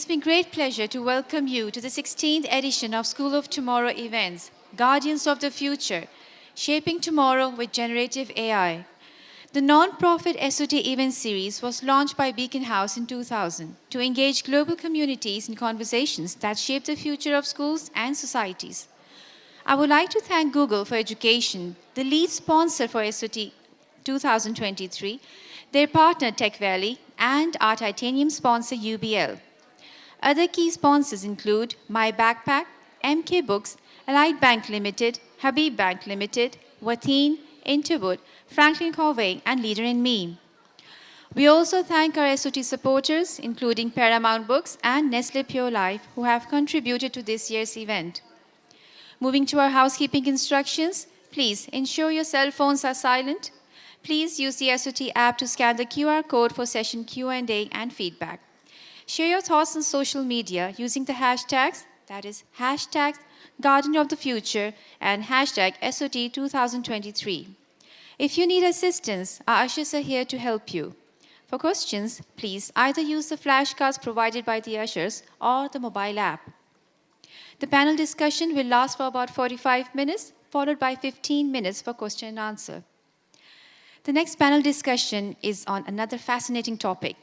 gives me great pleasure to welcome you to the 16th edition of School of Tomorrow events, Guardians of the Future, Shaping Tomorrow with Generative AI. The non-profit SOT event series was launched by Beacon House in 2000 to engage global communities in conversations that shape the future of schools and societies. I would like to thank Google for Education, the lead sponsor for SOT 2023, their partner Tech Valley, and our titanium sponsor UBL. Other key sponsors include My Backpack, MK Books, Allied Bank Limited, Habib Bank Limited, Watheen, Interwood, Franklin Covey, and Leader in Me. We also thank our SOT supporters, including Paramount Books and Nestle Pure Life, who have contributed to this year's event. Moving to our housekeeping instructions, please ensure your cell phones are silent. Please use the SOT app to scan the QR code for session Q&A and feedback. Share your thoughts on social media using the hashtags, that is hashtag Guardian of the Future and hashtag SOT 2023. If you need assistance, our ushers are here to help you. For questions, please either use the flashcards provided by the ushers or the mobile app. The panel discussion will last for about 45 minutes, followed by 15 minutes for question and answer. The next panel discussion is on another fascinating topic,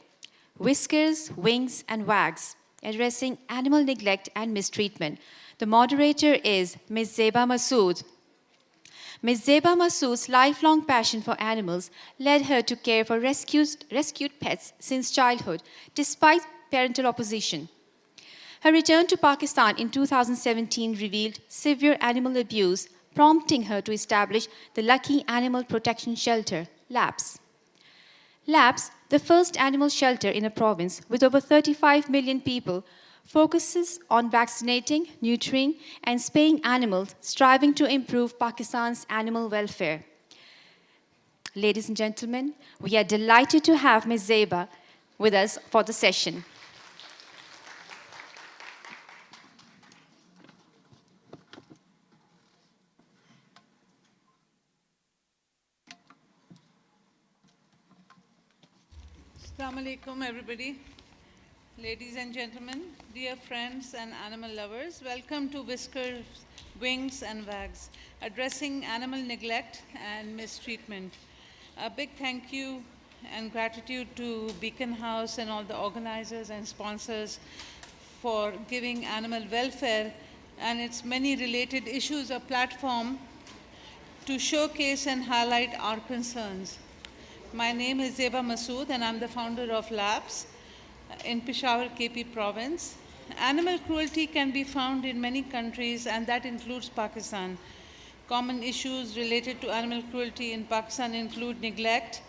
Whiskers, Wings, and Wags, addressing animal neglect and mistreatment. The moderator is Ms. Zeba Masood. Ms. Zeba Masood's lifelong passion for animals led her to care for rescued pets since childhood, despite parental opposition. Her return to Pakistan in 2017 revealed severe animal abuse, prompting her to establish the Lucky Animal Protection Shelter, LAPS. LAPS, the first animal shelter in a province with over 35 million people, focuses on vaccinating, neutering, and spaying animals, striving to improve Pakistan's animal welfare. Ladies and gentlemen, we are delighted to have Ms. Zeba with us for the session. Assalamu alaikum, everybody. Ladies and gentlemen, dear friends and animal lovers, welcome to Whiskers, Wings, and Wags, addressing animal neglect and mistreatment. A big thank you and gratitude to Beacon House and all the organizers and sponsors for giving animal welfare and its many related issues a platform to showcase and highlight our concerns. My name is Zeba Masood, and I'm the founder of LAPS in Peshawar, KP province. Animal cruelty can be found in many countries, and that includes Pakistan. Common issues related to animal cruelty in Pakistan include neglect,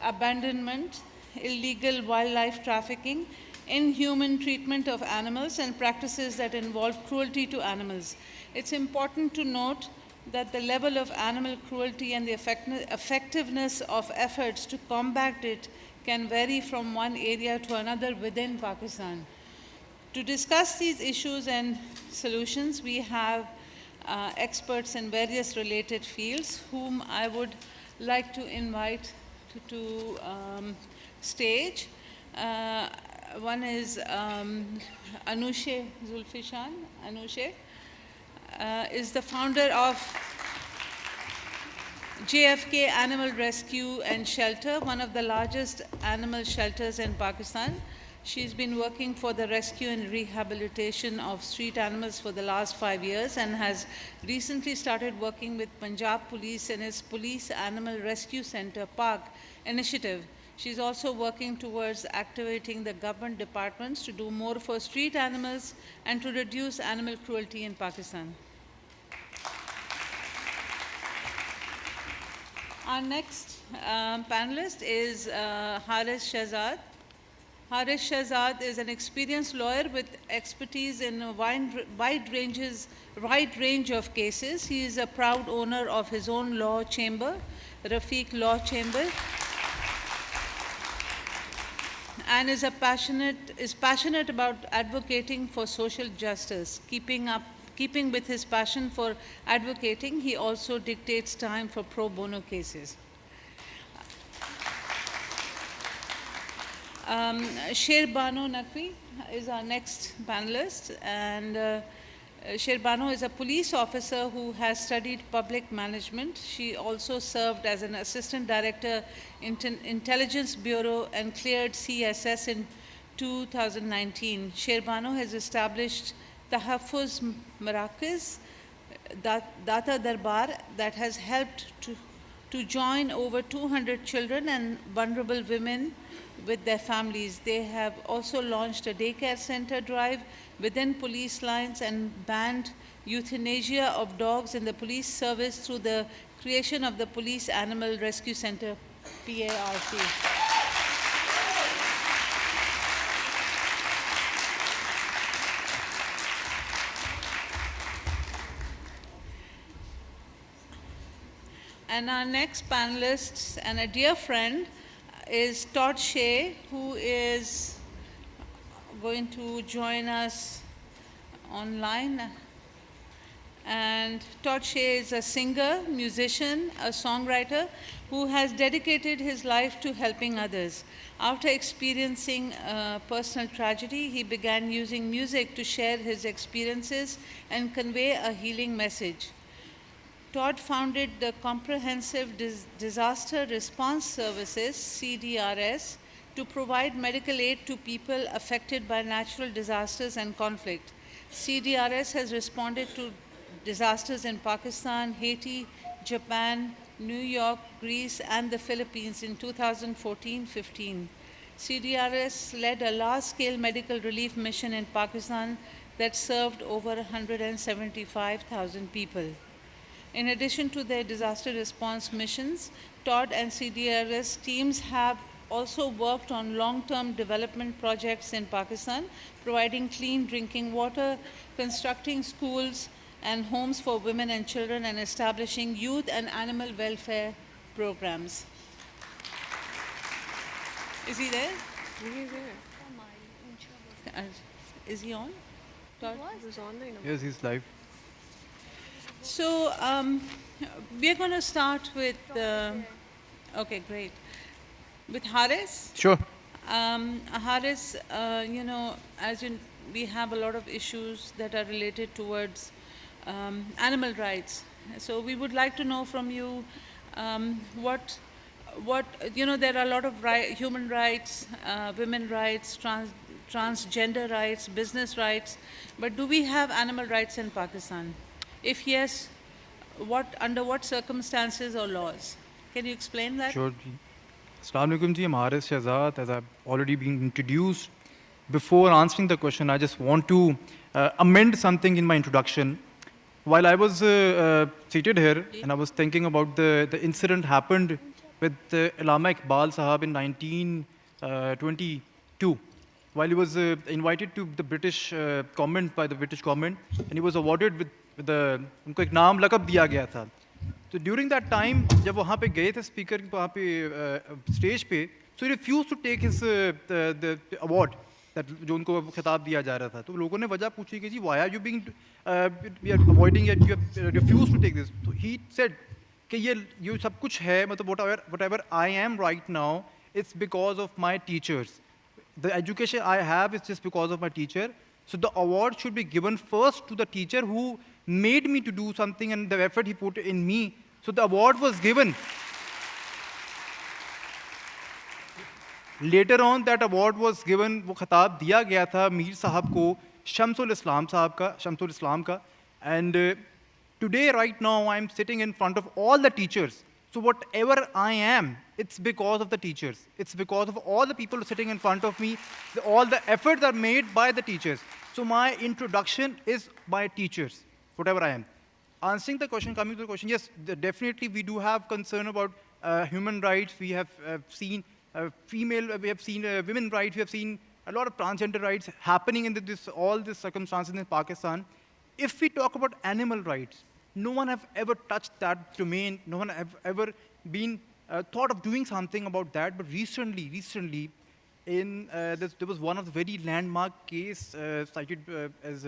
abandonment, illegal wildlife trafficking, inhuman treatment of animals, and practices that involve cruelty to animals. It's important to note that the level of animal cruelty and the effectiveness of efforts to combat it can vary from one area to another within Pakistan. To discuss these issues and solutions, we have experts in various related fields whom I would like to invite to stage. One is Anushe Zulfishan. Anushe is the founder of JFK Animal Rescue and Shelter, one of the largest animal shelters in Pakistan. She's been working for the rescue and rehabilitation of street animals for the last 5 years and has recently started working with Punjab Police and its Police Animal Rescue Center, PARC, initiative. She's also working towards activating the government departments to do more for street animals and to reduce animal cruelty in Pakistan. Our next panelist is Haris Shahzad. Haris Shahzad is an experienced lawyer with expertise in a wide range of cases. He is a proud owner of his own law chamber, Rafiq Law Chamber, and is passionate about advocating for social justice. Keeping with his passion for advocating, he also dictates time for pro bono cases. Sher Bano Naqvi is our next panelist, and Sher Bano is a police officer who has studied public management. She also served as an assistant director in Intelligence Bureau and cleared CSS in 2019. Sher Bano has established Tahaffuz Marakiz, Data Darbar, that has helped to join over 200 children and vulnerable women with their families. They have also launched a daycare center drive within police lines and banned euthanasia of dogs in the police service through the creation of the Police Animal Rescue Center, PARC. And our next panelist and a dear friend is Todd Shea, who is going to join us online. And Todd Shea is a singer, musician, a songwriter who has dedicated his life to helping others. After experiencing personal tragedy, he began using music to share his experiences and convey a healing message. Todd founded the Comprehensive Disaster Response Services, CDRS, to provide medical aid to people affected by natural disasters and conflict. CDRS has responded to disasters in Pakistan, Haiti, Japan, New York, Greece, and the Philippines in 2014-15. CDRS led a large-scale medical relief mission in Pakistan that served over 175,000 people. In addition to their disaster response missions, Todd and CDRS teams have also worked on long-term development projects in Pakistan, providing clean drinking water, constructing schools and homes for women and children, and establishing youth and animal welfare programs. Is he there? He's there. Is he on? Todd? He was on the Yes, he's live. So we're going to start with, okay, great. With Haris. Sure. Haris, you know, we have a lot of issues that are related towards animal rights. So we would like to know from you what, you know, there are a lot of human rights, women rights, transgender rights, business rights, but do we have animal rights in Pakistan? If yes, under what circumstances or laws? Can you explain that? Sure. Assalamu alaikum ji, I'm Haris Shahzad. As I've already been introduced, before answering the question, I just want to amend something in my introduction. While I was seated here and I was thinking about the incident happened with Allama Iqbal Sahab in 1922, while he was invited to the British government by the British government, and he was awarded with उनको एक नाम लकब दिया गया था. तो during that time जब वहाँ पे गए थे स्पीकर वहाँ पे स्टेज पे, so refuse to take his the award that जो उनको खिताब दिया जा रहा था. तो लोगों ने वजह पूछी कि जी why are you being avoiding it, you refuse to take this. तो ही सेड कि ये सब कुछ है, मतलब whatever I am right now, it's because of my teachers. The education I have is just because of my teacher. So the award should be given first to the teacher who made me to do something and the effort he put in me. So the award was given. Later on, that award was given, वो खिताब दिया गया था मीर साहब को, शम्सुल इस्लाम साहब का, शम्सुल इस्लाम का. And today, right now, I'm sitting in front of all the teachers. So whatever I am, it's because of the teachers. It's because of all the people sitting in front of me. All the efforts are made by the teachers. So my introduction is by teachers, whatever I am. Answering the question, coming to the question, yes, definitely we do have concern about human rights. We have seen we have seen women rights. We have seen a lot of transgender rights happening in all these circumstances in Pakistan. If we talk about animal rights, no one have ever touched that domain. No one have ever been thought of doing something about that. But recently, there was one of the very landmark case cited as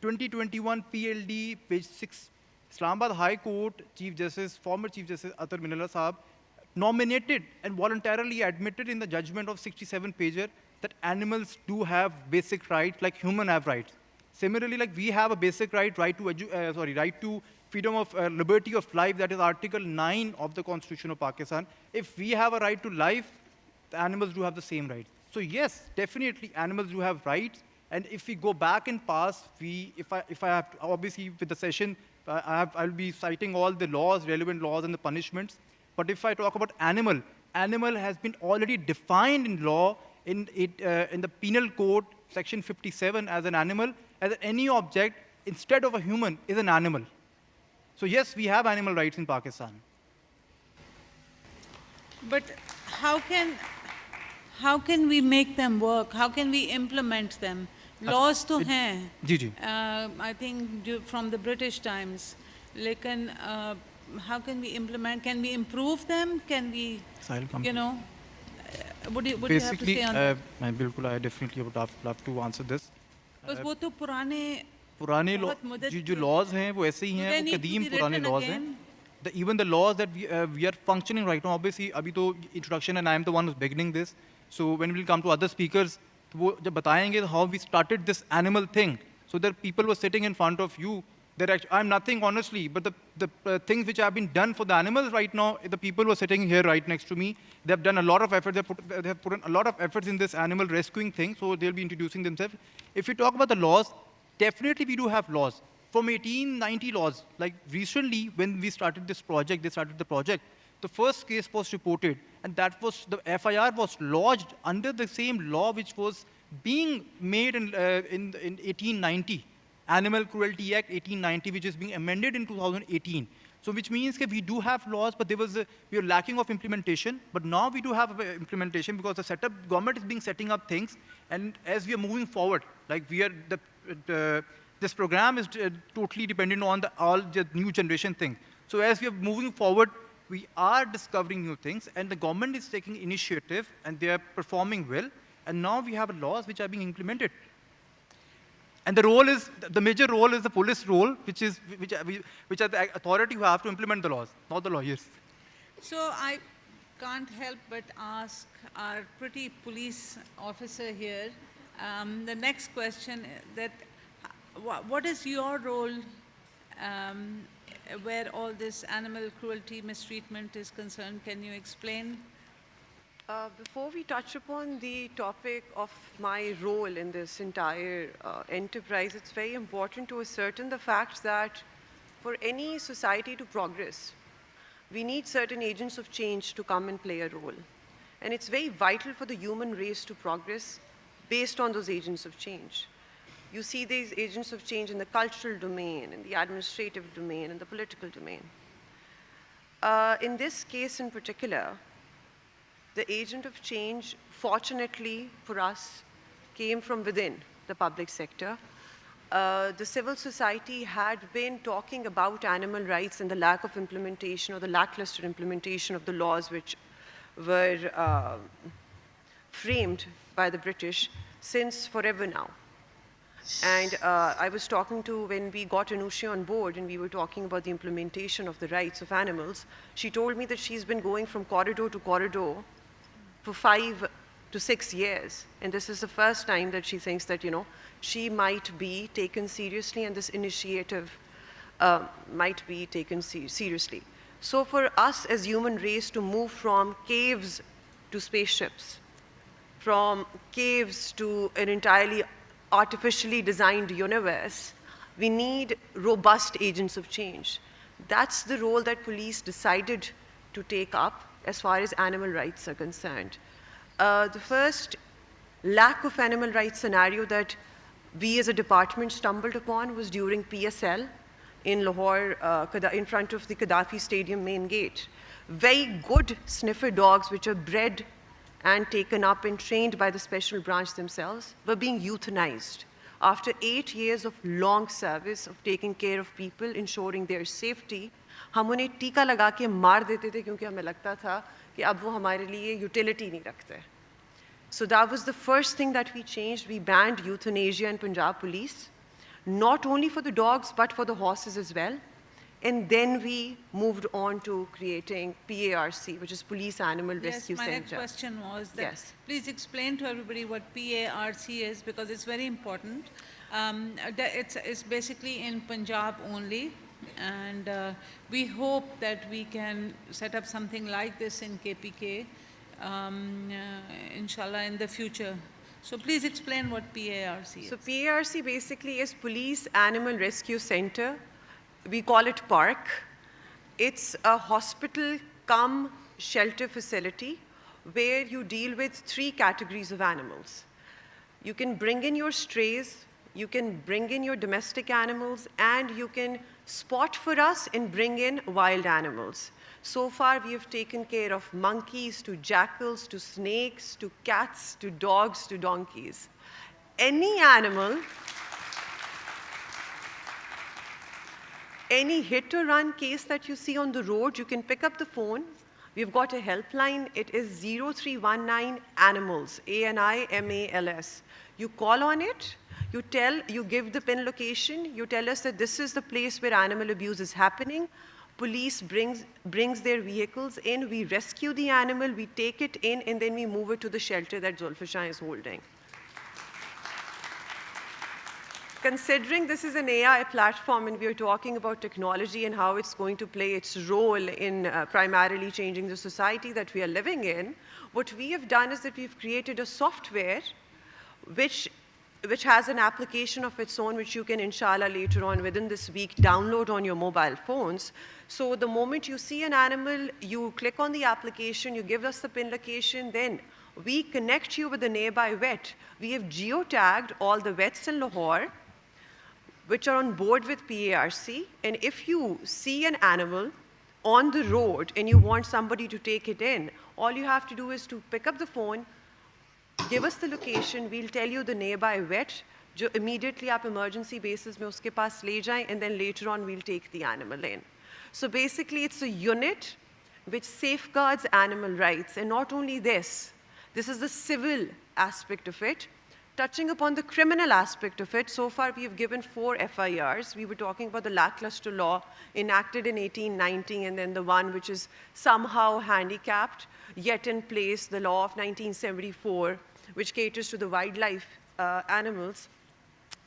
2021 PLD, page 6. Islamabad High Court Chief Justice, former Chief Justice Atar Minalla Saab, nominated and voluntarily admitted in the judgment of 67-pager that animals do have basic rights like humans have rights. Similarly, like we have a basic right, right to freedom of liberty of life, that is Article 9 of the Constitution of Pakistan. If we have a right to life, the animals do have the same rights. So yes, definitely animals do have rights. And if we go back in past, if I have to, obviously with the session, I'll be citing all the laws, relevant laws and the punishments. But if I talk about animal has been already defined in law in the Penal Code, Section 57, as an animal, as any object instead of a human is an animal. So yes, we have animal rights in Pakistan. But how can we make them work? How can we implement them? Laws to hain. I think from the British times. Lekin, how can we implement? Can we improve them? Can we, you know, what do you have to say on that? I definitely would love to answer this. Because वो तो पुराने जो laws हैं वो ऐसे ही हैं, वो कदीम पुराने laws हैं. Even the laws that we are functioning right now, obviously abhi to introduction and I am the one who's beginning this. So when we'll come to other speakers, वो जब बताएंगे how we started this animal thing. So there people were sitting in front of you. I'm nothing honestly, but the things which have been done for the animals right now, the people who are sitting here right next to me, they have done a lot of effort. They have put in a lot of efforts in this animal rescuing thing. So they'll be introducing themselves. If we talk about the laws, definitely we do have laws. From 1890 laws, like recently when we started this project, the first case was reported, and that was, the FIR was lodged under the same law which was being made in 1890, Animal Cruelty Act 1890, which is being amended in 2018. So which means that we do have laws, but we are lacking of implementation. But now we do have implementation because the government is setting up things, and as we are moving forward, like this program is totally dependent on all the new generation thing. So as we are moving forward, we are discovering new things, and the government is taking initiative, and they are performing well. And now we have laws which are being implemented. And the major role is the police role, which are the authority who have to implement the laws, not the lawyers. So I can't help but ask our pretty police officer here, the next question, that what is your role where all this animal cruelty, mistreatment is concerned? Can you explain? Before we touch upon the topic of my role in this entire enterprise, it's very important to ascertain the fact that for any society to progress, we need certain agents of change to come and play a role. And it's very vital for the human race to progress based on those agents of change. You see these agents of change in the cultural domain, in the administrative domain, in the political domain. In this case in particular, the agent of change, fortunately for us, came from within the public sector. The civil society had been talking about animal rights and the lack of implementation or the lackluster implementation of the laws which were framed by the British since forever now. And I was talking to, when we got Anushi on board and we were talking about the implementation of the rights of animals, she told me that she's been going from corridor to corridor for 5 to 6 years. And this is the first time that she thinks that, you know, she might be taken seriously and this initiative might be taken seriously. So for us as human race to move from caves to spaceships, from caves to an entirely artificially designed universe, we need robust agents of change. That's the role that police decided to take up as far as animal rights are concerned. The first lack of animal rights scenario that we as a department stumbled upon was during PSL in Lahore, in front of the Gaddafi Stadium main gate. Very good sniffer dogs which are bred and taken up and trained by the special branch themselves were being euthanized. After 8 years of long service of taking care of people, ensuring their safety, हम उन्हें टीका लगा के मार देते थे क्योंकि हमें लगता था कि अब वो हमारे लिए यूटिलिटी नहीं रखते. So that was the first thing that we changed. We banned euthanasia in Punjab police, not only for the dogs but for the horses as well. And then we moved on to creating PARC, which is Police Animal Rescue Yes, my Center. next question was that Yes. please explain to everybody what PARC is, because it's very important. It's basically in Punjab only, and we hope that we can set up something like this in KPK, inshallah, in the future. So please explain what PARC is. So PARC basically is Police Animal Rescue Center. We call it PARC. It's a hospital cum shelter facility where you deal with 3 categories of animals. You can bring in your strays, you can bring in your domestic animals, and you can spot for us and bring in wild animals. So far, we have taken care of monkeys, to jackals, to snakes, to cats, to dogs, to donkeys. Any animal, any hit or run case that you see on the road, you can pick up the phone. We've got a helpline. It is 0319 animals, ANIMALS. You call on it, you give the pin location, you tell us that this is the place where animal abuse is happening. Police brings their vehicles in, we rescue the animal, we take it in, and then we move it to the shelter that Zulfishan is holding. Considering this is an AI platform and we are talking about technology and how it's going to play its role in primarily changing the society that we are living in, what we have done is that we've created a software which has an application of its own, which you can, inshallah, later on within this week, download on your mobile phones. So the moment you see an animal, you click on the application, you give us the pin location, then we connect you with the nearby vet. We have geotagged all the vets in Lahore, which are on board with PARC. And if you see an animal on the road and you want somebody to take it in, all you have to do is to pick up the phone, give us the location, we'll tell you the nearby vet, immediately आप emergency basis में उसके पास ले जाएं, and then later on we'll take the animal in. So basically it's a unit which safeguards animal rights, and not only this is the civil aspect of it. Touching upon the criminal aspect of it, so far we have given 4 FIRs. We were talking about the lackluster law enacted in 1890, and then the one which is somehow handicapped, yet in place, the law of 1974, which caters to the wildlife animals.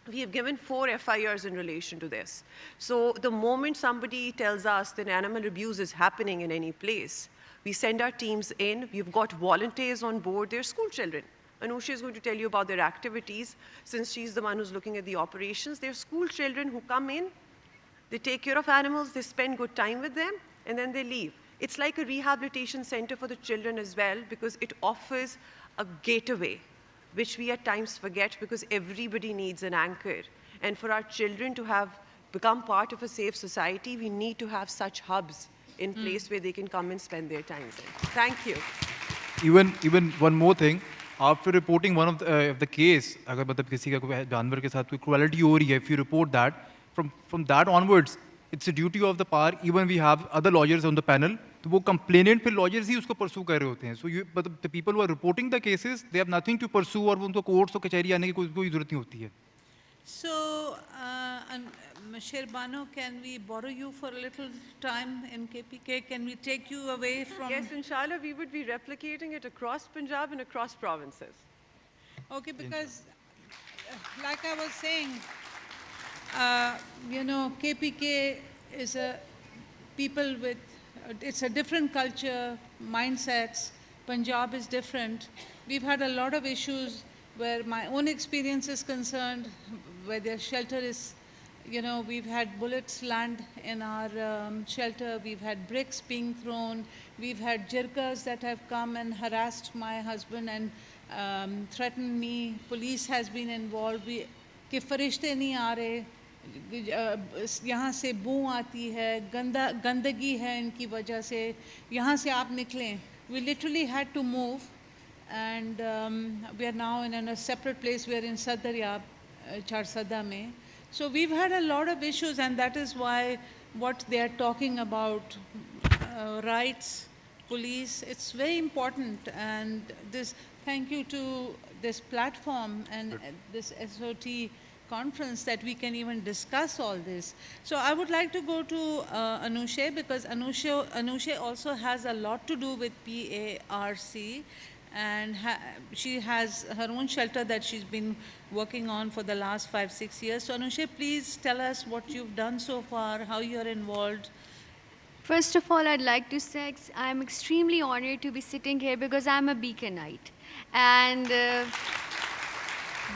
We have given 4 FIRs in relation to this. So the moment somebody tells us that animal abuse is happening in any place, we send our teams in. We've got volunteers on board. They're school children. Anusha is going to tell you about their activities, since she's the one who's looking at the operations. They're school children who come in, they take care of animals, they spend good time with them, and then they leave. It's like a rehabilitation center for the children as well, because it offers a gateway, which we at times forget, because everybody needs an anchor. And for our children to have become part of a safe society, we need to have such hubs in place where they can come and spend their time in. Thank you. Even one more thing. After reporting one of the case, अगर मतलब किसी का कोई जानवर के साथ कोई cruelty हो रही है, if you report that, from that onwards, it's a duty of the par. Even we have other lawyers on the panel. तो वो complainant फिर lawyers ही उसको pursue कर रहे होते हैं. So but the people who are reporting the cases, they have nothing to pursue, और उनको courts और कचहरी आने की कोई ज़रूरत नहीं होती है. So, Sherbano, can we borrow you for a little time in KPK? Can we take you away from... Yes, inshallah, we would be replicating it across Punjab and across provinces. Okay, because like I was saying, KPK is a people with, it's a different culture, mindsets. Punjab is different. We've had a lot of issues where my own experience is concerned, where their shelter is, we've had bullets land in our shelter, we've had bricks being thrown, we've had jirkas that have come and harassed my husband and threatened me. Police has been involved. कि फरिश्ते नहीं आ रहे, यहाँ से बू आती है, गंदगी है इनकी वजह से, यहाँ से आप निकलें. We literally had to move, and we are now in a separate place. We are in Sadarya, Charsada mein. So we've had a lot of issues, and that is why what they are talking about, rights, police, it's very important. And this, thank you to this platform and this SOT conference that we can even discuss all this. So I would like to go to Anusha, because Anusha also has a lot to do with PARC, and she has her own shelter that she's been working on for the last 5-6 years. So Anusha, please tell us what you've done so far, how you're involved. First of all, I'd like to say I'm extremely honored to be sitting here because I'm a Beaconite. And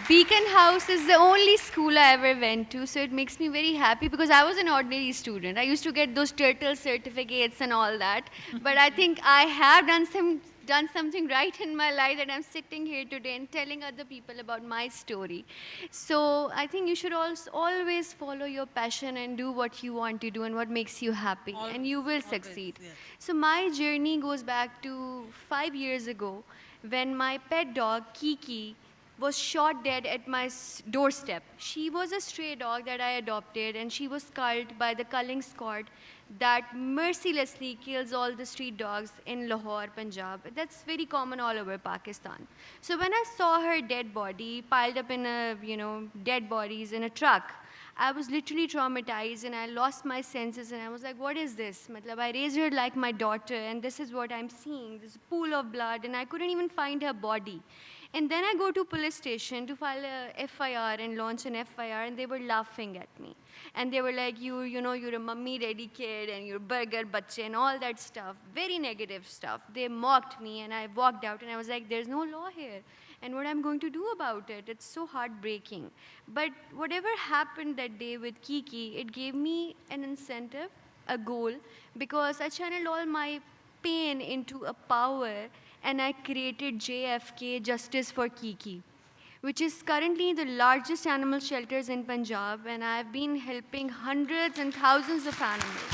Beacon House is the only school I ever went to, so it makes me very happy because I was an ordinary student. I used to get those turtle certificates and all that, but I think I have done something right in my life that I'm sitting here today and telling other people about my story. So I think you should also always follow your passion and do what you want to do and what makes you happy, and you will succeed. Yes. So my journey goes back to 5 years ago when my pet dog, Kiki, was shot dead at my doorstep. She was a stray dog that I adopted, and she was culled by the culling squad that mercilessly kills all the street dogs in Lahore, Punjab. That's very common all over Pakistan. So when I saw her dead body piled up in dead bodies in a truck, I was literally traumatized and I lost my senses and I was like, what is this? Matlab, I raised her like my daughter and this is what I'm seeing, this pool of blood, and I couldn't even find her body. And then I go to police station to file a FIR and launch an FIR, and they were laughing at me. And they were like, you're a mummy daddy kid and you're burger bache and all that stuff, very negative stuff. They mocked me and I walked out and I was like, there's no law here. And what I'm going to do about it? It's so heartbreaking. But whatever happened that day with Kiki, it gave me an incentive, a goal, because I channeled all my pain into a power and I created JFK, Justice for Kiki, which is currently the largest animal shelters in Punjab, and I've been helping hundreds and thousands of animals.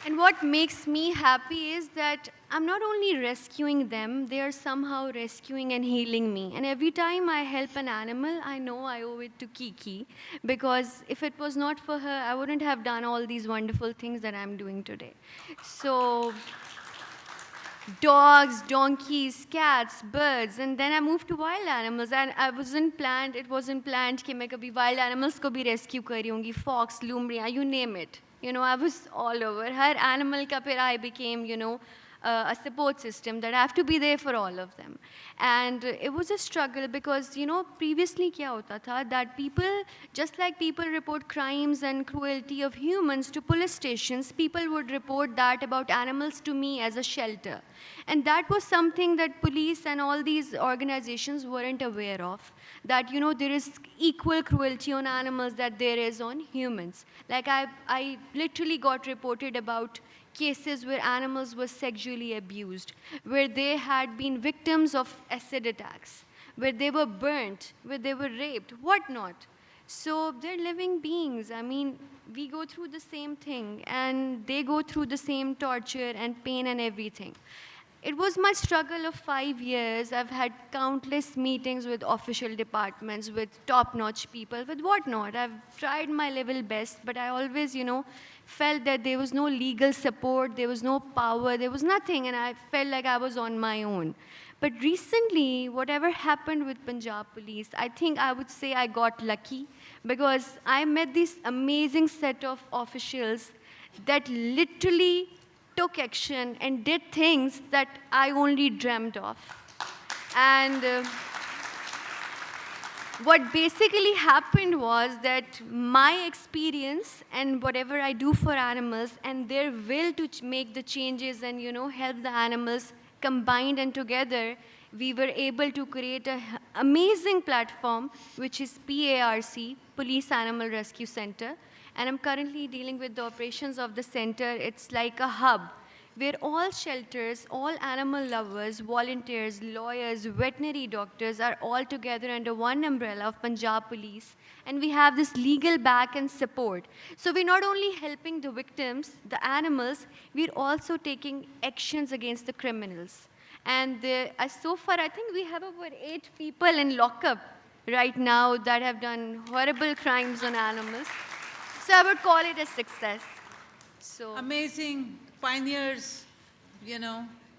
And what makes me happy is that I'm not only rescuing them, they are somehow rescuing and healing me. And every time I help an animal, I know I owe it to Kiki, because if it was not for her, I wouldn't have done all these wonderful things that I'm doing today. So dogs, donkeys, cats, birds, and then I moved to wild animals. And it wasn't planned that मैं कभी wild animals को भी rescue कर रही होंगी, fox, lumria, you name it. I was all over. Her animal ka phir I became, a support system that I have to be there for all of them. And it was a struggle because, previously kya hota tha, that people, just like people report crimes and cruelty of humans to police stations, people would report that about animals to me as a shelter. And that was something that police and all these organizations weren't aware of. That, there is equal cruelty on animals that there is on humans. Like I literally got reported about cases where animals were sexually abused, where they had been victims of acid attacks, where they were burnt, where they were raped, whatnot. So they're living beings. I mean, we go through the same thing, and they go through the same torture and pain and everything. It was my struggle of 5 years. I've had countless meetings with official departments, with top-notch people, with whatnot. I've tried my level best, but I always, felt that there was no legal support, there was no power, there was nothing, and I felt like I was on my own. But recently, whatever happened with Punjab police, I think I would say I got lucky, because I met this amazing set of officials that literally took action and did things that I only dreamt of. And what basically happened was that my experience and whatever I do for animals and their will to make the changes and, help the animals combined and together, we were able to create an amazing platform, which is PARC, Police Animal Rescue Center. And I'm currently dealing with the operations of the center. It's like a hub where all shelters, all animal lovers, volunteers, lawyers, veterinary doctors are all together under one umbrella of Punjab Police. And we have this legal back and support. So we're not only helping the victims, the animals, we're also taking actions against the criminals. And so far, I think we have over 8 people in lockup right now that have done horrible crimes on animals. So I would call it a success. So Amazing pioneers,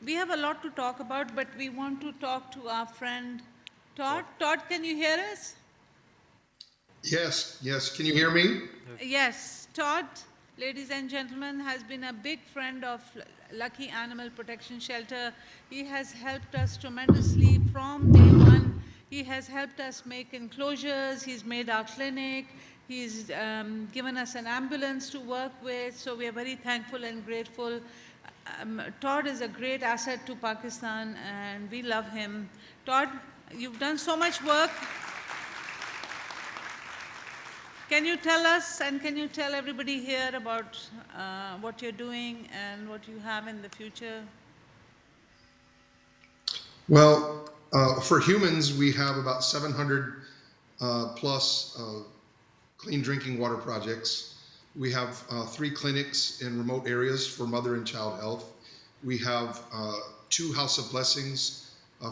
We have a lot to talk about, but we want to talk to our friend Todd, can you hear us? Yes, yes. Can you hear me? Yes, Todd, ladies and gentlemen, has been a big friend of Lucky Animal Protection Shelter. He has helped us tremendously from day one. He has helped us make enclosures. He's made our clinic. He's given us an ambulance to work with. So we are very thankful and grateful. Todd is a great asset to Pakistan, and we love him. Todd, you've done so much work. Can you tell us and can you tell everybody here about what you're doing and what you have in the future? Well, for humans, we have about 700 plus clean drinking water projects. We have 3 clinics in remote areas for mother and child health. We have 2 House of Blessings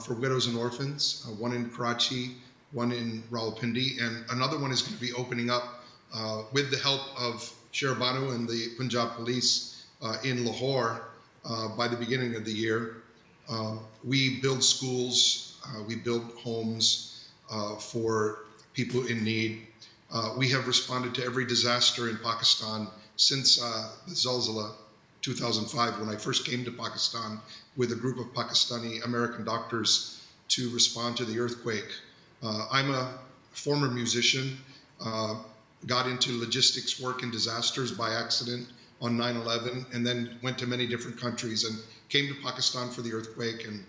for widows and orphans, one in Karachi, one in Rawalpindi, and another one is going to be opening up with the help of Sherabanu and the Punjab Police in Lahore by the beginning of the year. We build schools, we build homes for people in need. We have responded to every disaster in Pakistan since the Zalzala 2005, when I first came to Pakistan with a group of Pakistani American doctors to respond to the earthquake. I'm a former musician, got into logistics work in disasters by accident on 9/11, and then went to many different countries and came to Pakistan for the earthquake and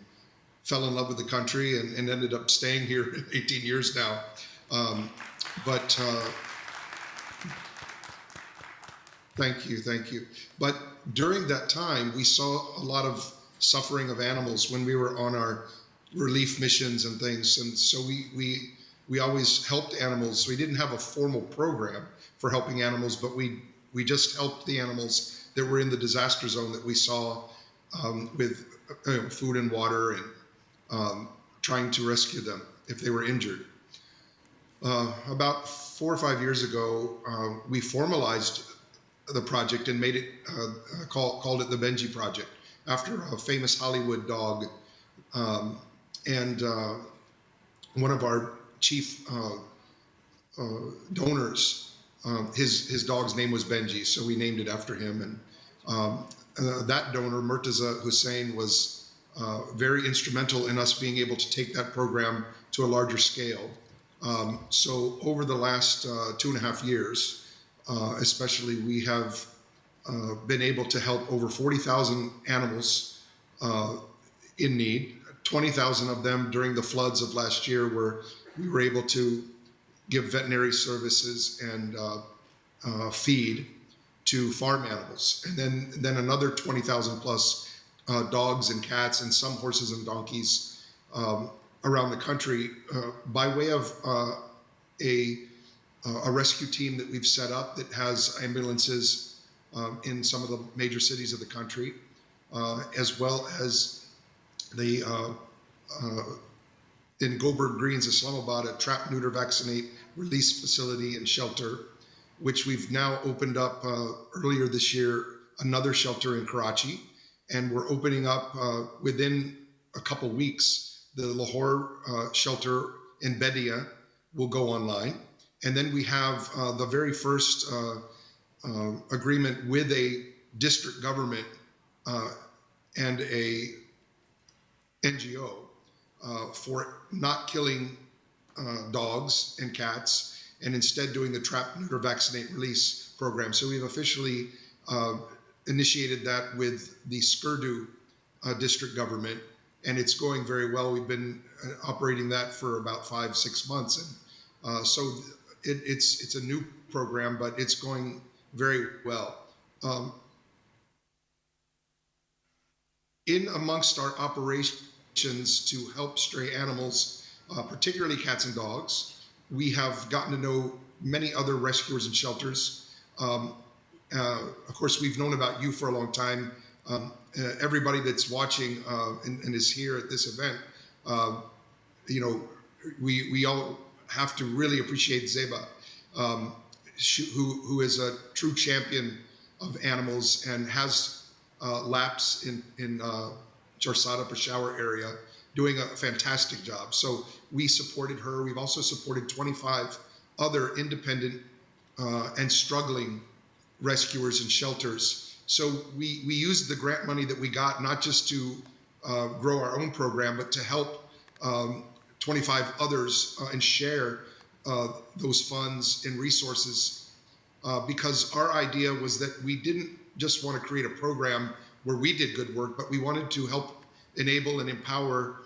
fell in love with the country and ended up staying here 18 years now. Thank you. But during that time, we saw a lot of suffering of animals when we were on our relief missions and things. And so we always helped animals. We didn't have a formal program for helping animals, but we just helped the animals that were in the disaster zone that we saw with food and water and trying to rescue them if they were injured. About 4 or 5 years ago, we formalized the project and made it, called it the Benji Project, after a famous Hollywood dog. And one of our chief donors, his dog's name was Benji, so we named it after him. And that donor, Murtaza Hussain, was very instrumental in us being able to take that program to a larger scale. So over the last 2.5 years, especially, we have been able to help over 40,000 animals in need. 20,000 of them during the floods of last year, where we were able to give veterinary services and feed to farm animals. And then another 20,000 plus dogs and cats and some horses and donkeys around the country by way of a rescue team that we've set up that has ambulances in some of the major cities of the country, as well as the in Goldberg Greens, Islamabad, a trap, neuter, vaccinate, release facility and shelter, which we've now opened up earlier this year, another shelter in Karachi, and we're opening up within a couple weeks, the Lahore shelter in Bedia will go online. And then we have the very first agreement with a district government and a NGO for not killing dogs and cats, and instead doing the trap, neuter, vaccinate, release program. So we've officially initiated that with the Skurdu district government, and it's going very well. We've been operating that for about 5-6 months, and so it's a new program, but it's going very well. In amongst our operations to help stray animals, particularly cats and dogs, we have gotten to know many other rescuers and shelters. Of course, we've known about you for a long time. Everybody that's watching and is here at this event, you know, we all have to really appreciate Zeba, who is a true champion of animals and has laps in Charsada, Peshawar area, doing a fantastic job. So we supported her. We've also supported 25 other independent and struggling rescuers and shelters. So we used the grant money that we got not just to grow our own program, but to help 25 others and share those funds and resources, because our idea was that we didn't just want to create a program where we did good work, but we wanted to help enable and empower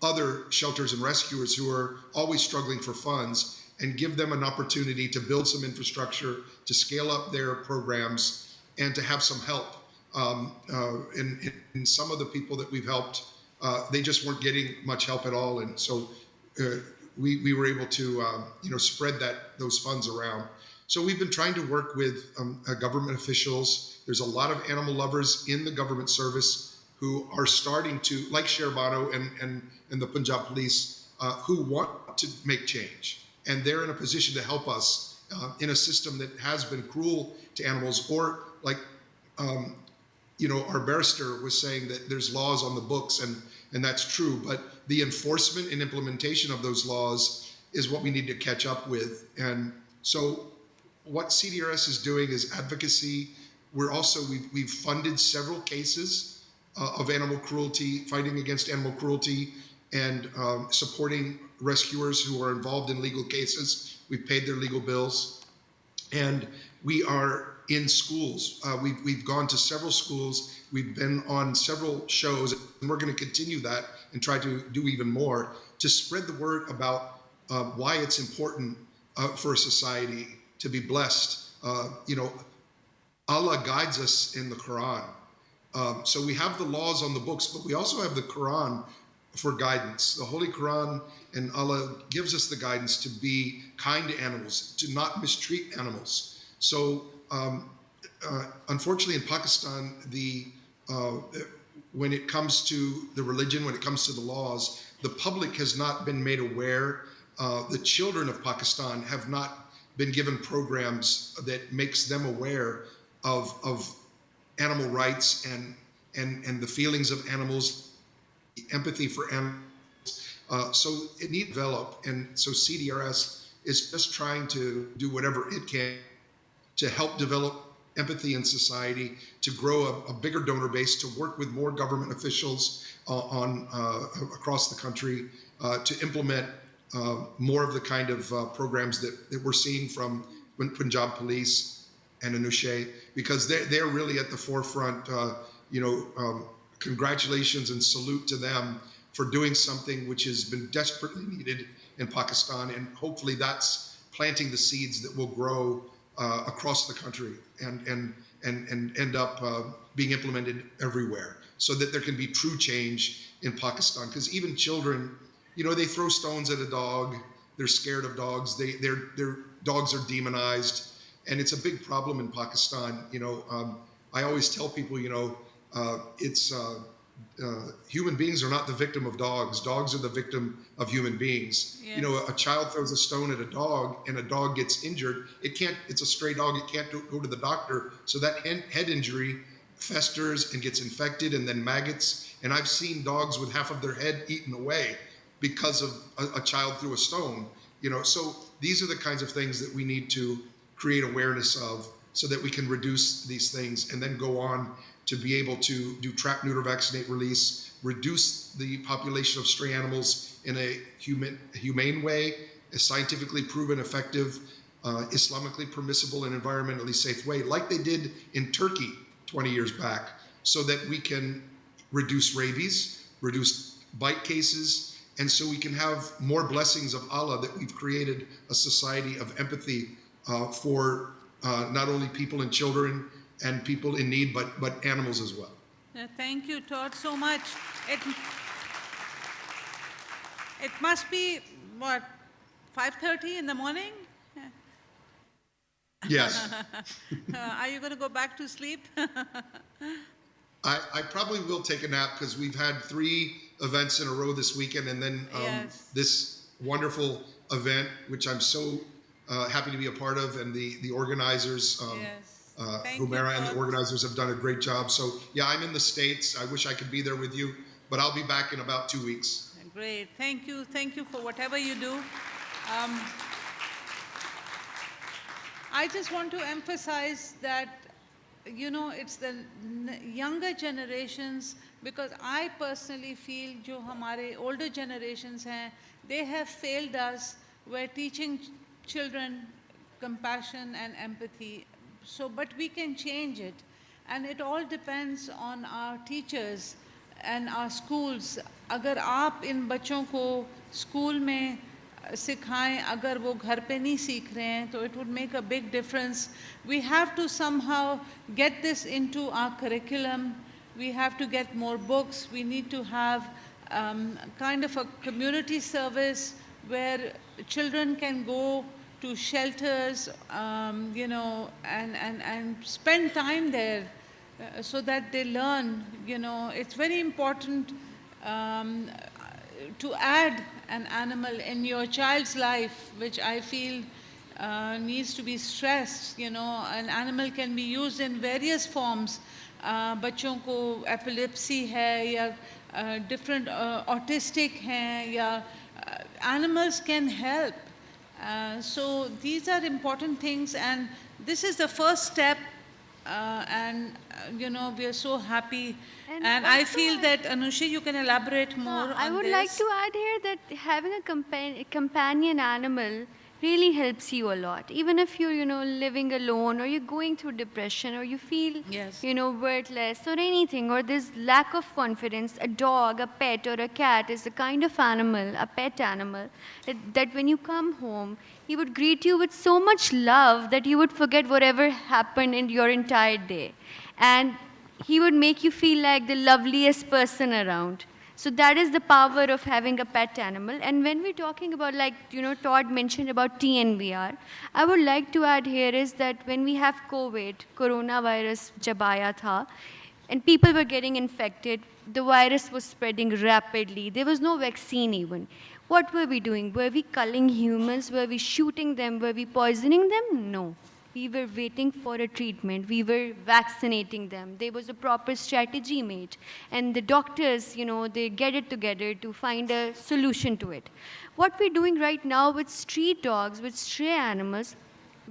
other shelters and rescuers who are always struggling for funds and give them an opportunity to build some infrastructure, to scale up their programs, and to have some help. And some of the people that we've helped, they just weren't getting much help at all. And so we were able to spread those funds around. So we've been trying to work with government officials. There's a lot of animal lovers in the government service who are starting to, like Sherbano and the Punjab Police, who want to make change. And they're in a position to help us in a system that has been cruel to animals, or like, our barrister was saying that there's laws on the books, and that's true, but the enforcement and implementation of those laws is what we need to catch up with. And so what CDRS is doing is advocacy. We've funded several cases of animal cruelty, fighting against animal cruelty, and supporting rescuers who are involved in legal cases. We've paid their legal bills, and we are in schools. We've gone to several schools. We've been on several shows, and we're going to continue that and try to do even more to spread the word about why it's important for a society to be blessed. Allah guides us in the Quran. So we have the laws on the books, but we also have the Quran for guidance. The Holy Quran, and Allah gives us the guidance to be kind to animals, to not mistreat animals. So unfortunately in Pakistan, when it comes to the religion, when it comes to the laws, the public has not been made aware. The children of Pakistan have not been given programs that makes them aware of animal rights and the feelings of animals, empathy for animals. So it needs to develop. And so CDRS is just trying to do whatever it can to help develop empathy in society, to grow a bigger donor base, to work with more government officials across the country, to implement more of the kind of programs that we're seeing from Punjab Police and Anushe, because they're really at the forefront. Congratulations and salute to them for doing something which has been desperately needed in Pakistan, and hopefully that's planting the seeds that will grow across the country and end up being implemented everywhere, so that there can be true change in Pakistan. Because even children, they throw stones at a dog. They're scared of dogs. Their dogs are demonized, and it's a big problem in Pakistan. I always tell people, human beings are not the victim of dogs. Dogs are the victim of human beings. Yes. A child throws a stone at a dog and a dog gets injured. It's a stray dog. It can't go to the doctor. So that head injury festers and gets infected, and then maggots. And I've seen dogs with half of their head eaten away because of a child threw a stone. So these are the kinds of things that we need to create awareness of, so that we can reduce these things and then go on to be able to do trap, neuter, vaccinate, release, reduce the population of stray animals in a humane way, a scientifically proven, effective, Islamically permissible, and environmentally safe way, like they did in Turkey 20 years back, so that we can reduce rabies, reduce bite cases, and so we can have more blessings of Allah, that we've created a society of empathy for not only people and children and people in need, but animals as well. Thank you, Todd, so much. It must be, 5:30 in the morning? Yes. Are you going to go back to sleep? I probably will take a nap, because we've had 3 events in a row this weekend, and then Yes. this wonderful event, which I'm so happy to be a part of, and the organizers, Yes. Thank you, Humera and the Todd. organizers have done a great job. So yeah, I'm in the States. I wish I could be there with you, but I'll be back in about 2 weeks. Great. Thank you. Thank you for whatever you do. I just want to emphasize that, you know, it's the younger generations, because I personally feel जो हमारे older generations हैं, they have failed us. We're teaching children compassion and empathy. So, but we can change it. And it all depends on our teachers and our schools. अगर आप इन बच्चों को school में सिखाएं, अगर वो घर पे नहीं सीख रहे हैं, तो it would make a big difference. We have to somehow get this into our curriculum. We have to get more books. We need to have kind of a community service where children can go to shelters, you know, and spend time there so that they learn. You know, it's very important to add an animal in your child's life, which I feel needs to be stressed. You know, an animal can be used in various forms. बच्चों को epilepsy है या different autistic हैं या animals can help. So these are important things, and this is the first step, and you know, we are so happy. And I feel that, Anushi, you can elaborate more on I would this. like to add here that having a companion animal really helps you a lot. Even if you're, you know, living alone, or you're going through depression, or you feel, Yes. you know, worthless or anything, or there's lack of confidence, a dog, a pet, or a cat is a kind of animal, a pet animal, that when you come home, he would greet you with so much love that you would forget whatever happened in your entire day. And he would make you feel like the loveliest person around. So that is the power of having a pet animal. And when we're talking about, like, you know, Todd mentioned about TNVR, I would like to add here is that when we have COVID, coronavirus jab aaya tha, and people were getting infected, the virus was spreading rapidly. There was no vaccine even. What were we doing? Were we culling humans? Were we shooting them? Were we poisoning them? No. We were waiting for a treatment. We were vaccinating them. There was a proper strategy made. And the doctors, you know, they get it together to find a solution to it. What we're doing right now with street dogs, with stray animals,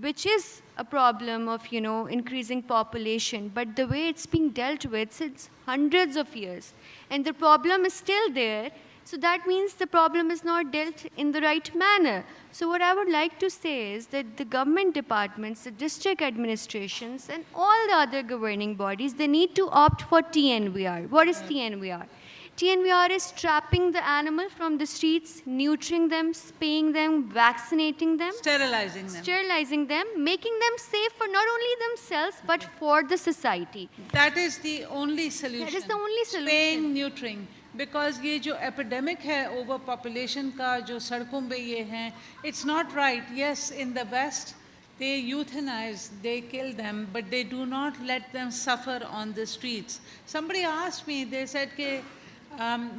which is a problem of, you know, increasing population, but the way it's being dealt with since hundreds of years. And the problem is still there. So that means the problem is not dealt in the right manner. So what I would like to say is that the government departments, the district administrations, and all the other governing bodies, they need to opt for TNVR. What is TNVR? TNVR is trapping the animal from the streets, neutering them, spaying them, vaccinating them, sterilizing them, making them safe for not only themselves, but for the society. That is the only solution. That is the only solution. Spaying, neutering. Because ये जो epidemic है overpopulation का जो सड़कों पे ये हैं, it's not right. Yes, in the West, they euthanize, they kill them, but they do not let them suffer on the streets. Somebody asked me, they said,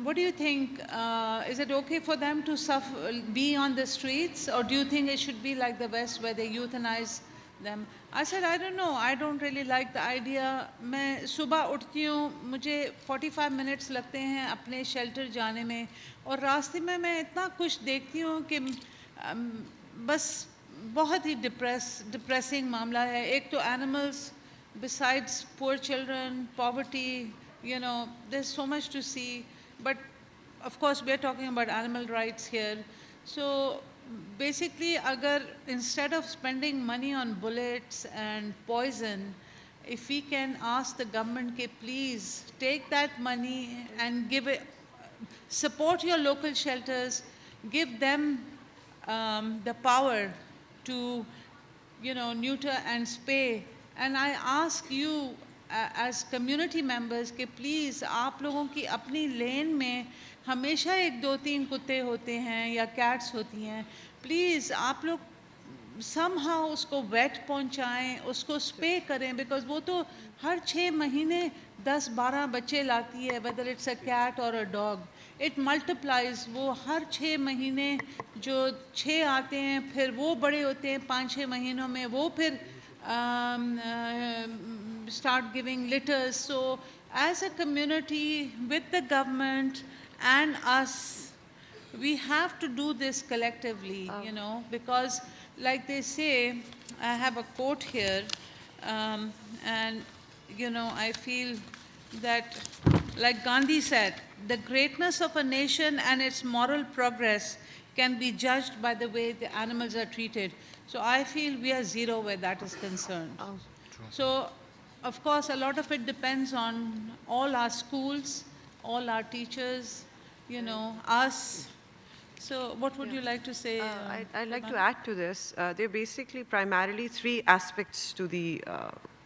what do you think? Is it okay for them to suffer, be on the streets, or do you think it should be like the West where they euthanize them? I said, I don't know. I don't really like the idea. मैं सुबह उठती हूँ, मुझे 45 minutes लगते हैं अपने shelter जाने में, और रास्ते में मैं इतना कुछ देखती हूँ कि बस बहुत ही depressing मामला है. एक तो animals, besides poor children, poverty, you know, there's so much to see. But of course, we're talking about animal rights here. So basically, agar instead of spending money on bullets and poison, if we can ask the government, please take that money and give it, support your local shelters, give them the power to, you know, neuter and spay. And I ask you as community members कि please आप लोगों की अपनी lane में हमेशा एक दो तीन कुत्ते होते हैं या cats होती हैं, please आप लोग somehow उसको vet पहुंचाएं, उसको spay करें, because वो तो हर 6 महीने 10-12 बच्चे लाती है, whether it's a cat or a dog. It multiplies. वो हर 6 महीने जो 6 आते हैं, फिर वो बड़े होते हैं 5-6 महीनों में, वो फिर start giving litters. So as a community with the government and us, we have to do this collectively, you know, because like they say, I have a quote here, and, you know, I feel that, like Gandhi said, the greatness of a nation and its moral progress can be judged by the way the animals are treated. So I feel we are zero where that is concerned. So, of course, a lot of it depends on all our schools, all our teachers, you know, us. So what would you like to say? I'd like to Ivana? add to this. There are basically primarily three aspects to the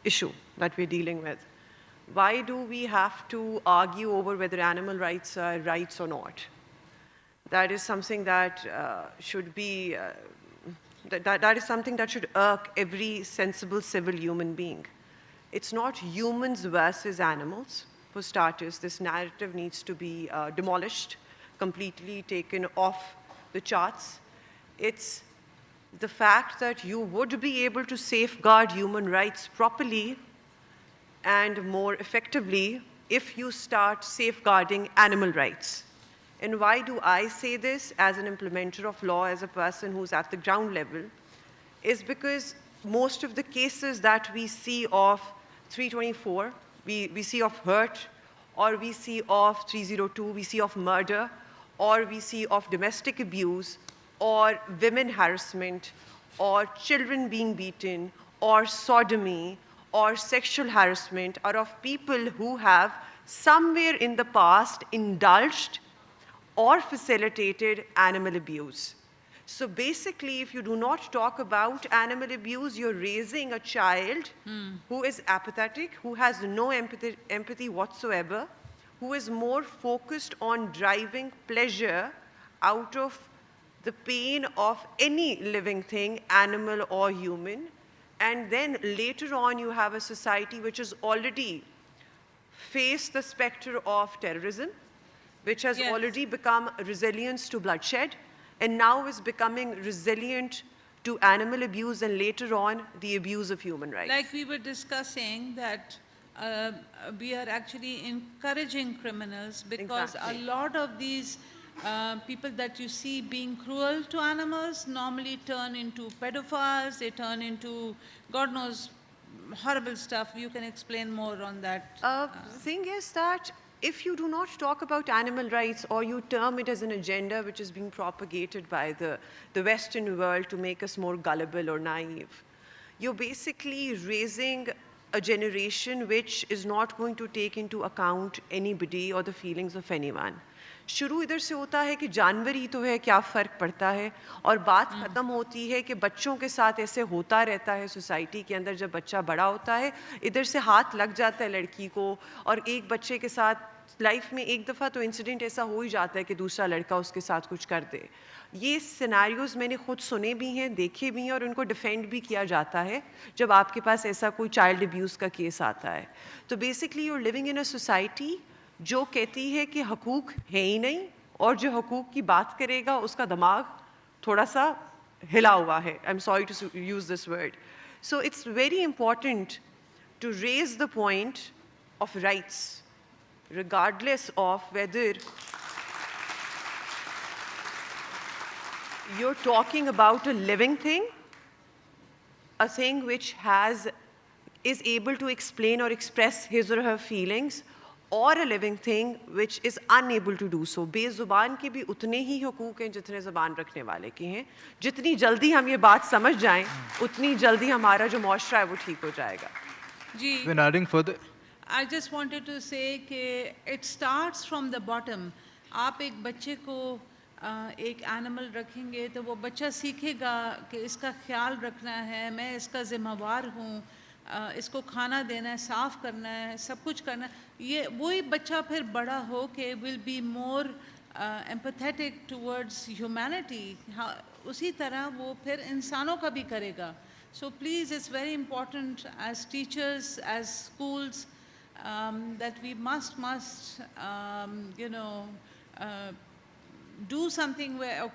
issue that we're dealing with. Why do we have to argue over whether animal rights are rights or not? That is something that should be, that is something that should irk every sensible civil human being. It's not humans versus animals. For starters, this narrative needs to be demolished, completely taken off the charts. It's the fact that you would be able to safeguard human rights properly and more effectively if you start safeguarding animal rights. And why do I say this as an implementer of law, as a person who's at the ground level, is because most of the cases that we see of 324, we see of hurt, or we see of 302, we see of murder, or we see of domestic abuse, or women harassment, or children being beaten, or sodomy, or sexual harassment, are of people who have somewhere in the past indulged or facilitated animal abuse. So basically, if you do not talk about animal abuse, you're raising a child who is apathetic, who has no empathy whatsoever, who is more focused on driving pleasure out of the pain of any living thing, animal or human. And then later on, you have a society which has already faced the specter of terrorism, which has Yes. already become resilient to bloodshed, and now is becoming resilient to animal abuse and later on the abuse of human rights. Like we were discussing that we are actually encouraging criminals because Exactly. a lot of these people that you see being cruel to animals normally turn into pedophiles, they turn into God knows horrible stuff. You can explain more on that. The thing is that if you do not talk about animal rights or you term it as an agenda which is being propagated by the Western world to make us more gullible or naive, you're basically raising a generation which is not going to take into account anybody or the feelings of anyone. शुरू इधर से होता है कि जानवर ही तो है, क्या फ़र्क पड़ता है, और बात ख़त्म होती है कि बच्चों के साथ ऐसे होता रहता है सोसाइटी के अंदर. जब बच्चा बड़ा होता है, इधर से हाथ लग जाता है लड़की को, और एक बच्चे के साथ लाइफ में एक दफ़ा तो इंसिडेंट ऐसा हो ही जाता है कि दूसरा लड़का उसके साथ कुछ कर दे. ये सिनेरियोज़ मैंने खुद सुने भी हैं, देखे भी हैं, और उनको डिफेंड भी किया जाता है जब आपके पास ऐसा कोई चाइल्ड अब्यूज़ का केस आता है. तो basically you are living in a society जो कहती है कि हकूक़ है ही नहीं, और जो हकूक़ की बात करेगा उसका दिमाग थोड़ा सा हिला हुआ है. I am sorry to use this word. So it's very important to raise the point of rights regardless of whether you're talking about a living thing, a thing which is able to explain or express his or her feelings, or a living thing which is unable to do so. बेज़ुबान के भी उतने ही हुकूक हैं जितने ज़बान रखने वाले के हैं. जितनी जल्दी हम ये बात समझ जाएं, उतनी जल्दी हमारा जो मुआशरा है वो ठीक हो जाएगा. जी, When adding further, I just wanted to say कि it starts from the bottom. आप एक बच्चे को एक एनिमल रखेंगे तो वो बच्चा सीखेगा कि इसका ख्याल रखना है, मैं इसका ज़िम्मेवार हूँ, इसको खाना देना है, साफ़ करना है, सब कुछ करना है. ये वही बच्चा फिर बड़ा हो के will be more empathetic towards humanity. उसी तरह वो फिर इंसानों का भी करेगा. So please, it's very important as teachers, as schools, that we must you know, do something where, or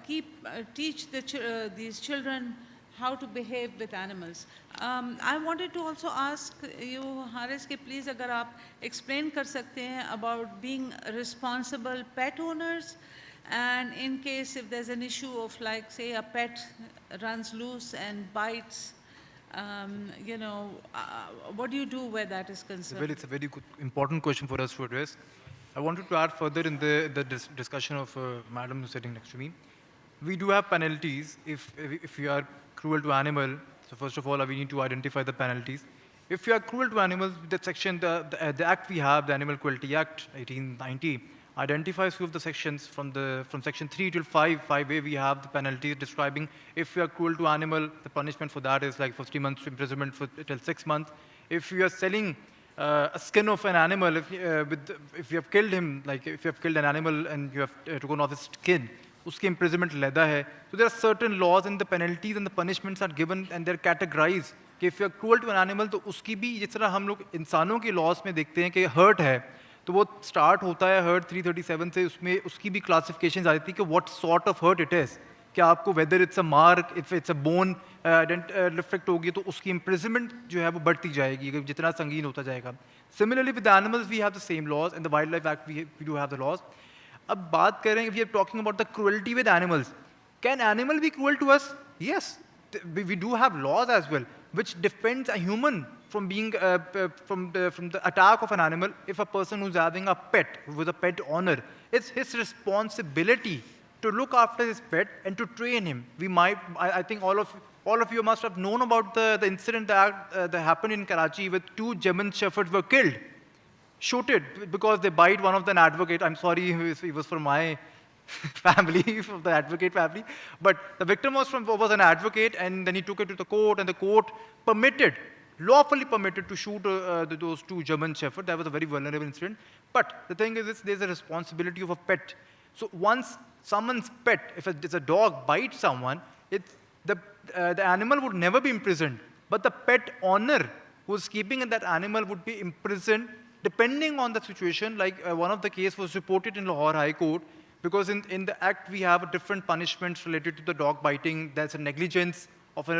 teach these children how to behave with animals. I wanted to also ask you, Haris, कि please अगर आप explain कर सकते हैं about being responsible pet owners, And in case if there's an issue of like, say, a pet runs loose and bites, what do you do where that is concerned? Well, it's a very good, important question for us to address. I wanted to add further in the discussion of madam who's sitting next to me. We do have penalties if you are cruel to animal. So first of all, we need to identify the penalties. If you are cruel to animals, the section, the act we have, the Animal Cruelty Act 1890, identifies few of the sections from section 3 till 5. 5A we have the penalties describing if you are cruel to animal, the punishment for that is like 50 months imprisonment till 6 months. If you are selling a skin of an animal, if you have killed him, like if you have killed an animal and you have taken off his skin, uski imprisonment leda hai. So there are certain laws and the penalties and the punishments are given and they're categorized. कि if you are cruel to an animal, तो उसकी भी जिस तरह हम लोग इंसानों के लॉस में देखते हैं कि हर्ट है, तो वो स्टार्ट होता है हर्ट 337 से, उसमें उसकी भी क्लासिफिकेशन आती थी कि what sort of hurt it is, कि आपको whether it's a mark, if it's a bone defect होगी तो उसकी इम्प्रिजनमेंट जो है वो बढ़ती जाएगी जितना संगीन होता जाएगा. Similarly with animals we have the same laws and the wildlife act we do have the laws. अब बात करें we are talking about the cruelty with animals. Can animal be cruel to us? Yes, we do have laws as well which defends a human from being from the attack of an animal. If a person who's having a pet with a pet owner, it's his responsibility to look after his pet and to train him. We might, I think all of you must have known about the incident that happened in Karachi with 2 German shepherds were killed, shooted because they bite one of the advocate. I'm sorry, he was from my family, from the advocate family, but the victim was an advocate, and then he took it to the court, and the court lawfully permitted to shoot those 2 German shepherds. That was a very vulnerable incident. But the thing is, there's a responsibility of a pet. So once someone's pet, if it's a dog, bites someone, the animal would never be imprisoned, but the pet owner who's keeping that animal would be imprisoned depending on the situation. Like one of the cases was reported in Lahore High Court, because in the act we have different punishments related to the dog biting. There's a negligence of a